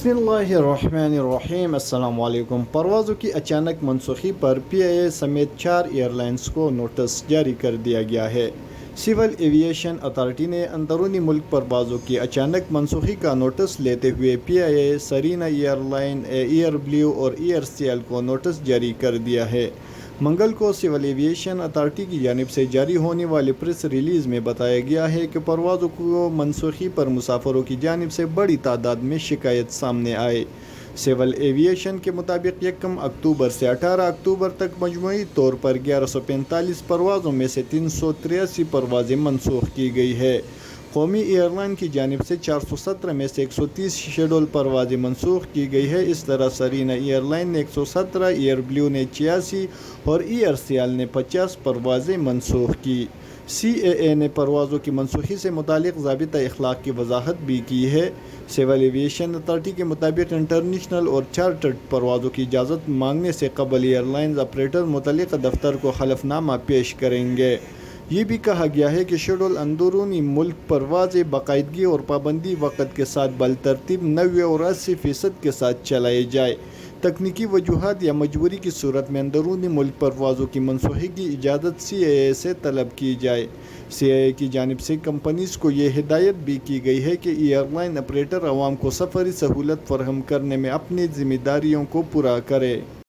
बिस्मिल्लाहिर्रहमानिर्रहीम। अस्सलाम वालेकुम। परवाज़ों की अचानक मनसूखी पर PIA समेत 4 एयरलाइंस को नोटिस जारी कर दिया गया है। सिविल एविएशन अथॉरिटी ने अंदरूनी मुल्क परवाज़ों की अचानक मनसूखी का नोटिस लेते हुए PIA, Serene airline, Air Blue और एयर सियाल को नोटिस जारी कर दिया है। मंगल को सिविल एविएशन अथॉरिटी की जानिब से जारी होने वाली प्रेस रिलीज़ में बताया गया है कि परवाज़ों को मनसूखी पर मुसाफिरों की जानिब से बड़ी तादाद में शिकायत सामने आए। सिविल एविएशन के मुताबिक 1 अक्टूबर से 18 अक्टूबर तक मजमूई तौर पर 1145 परवाज़ों में से 383 परवाज़ें मनसूख की गई है। कौमी एयरलाइन की जानिब से 417 में से 130 शेड्यूल परवाज़ें मनसूख की गई है। इस तरह सरीन एयरलाइन ने 117, एयर ब्लू ने 86 और एयर सियाल ने 50 परवाज़ें मनसूख की। CAA ने परवाज़ों की मनसूखी से मुतालिक ज़ाबिता इखलाक की वजाहत भी की है। सिविल एविएशन अथॉरिटी के मुताबिक इंटरनेशनल और चार्टर्ड परवाज़ों की इजाज़त मांगने से कबल एयरलाइंस ऑपरेटर मुतल्लिक़ दफ्तर को हलफनामा पेश करेंगे। ये भी कहा गया है कि शेड्यूल अंदरूनी मुल्क परवाज़ें बाकायदगी और पाबंदी वक़्त के साथ बलतरतीब 90 और 80% के साथ चलाई जाए। तकनीकी वजूहात या मजबूरी की सूरत में अंदरूनी मुल्क परवाज़ों की मनसूखी की इजाज़त CAA से तलब की जाए। CAA की जानिब से कंपनीज़ को ये हिदायत भी की गई है कि एयरलाइन ऑपरेटर अवाम को सफ़री सहूलत फराहम करने में अपनी ज़िम्मेदारियों को पूरा करे।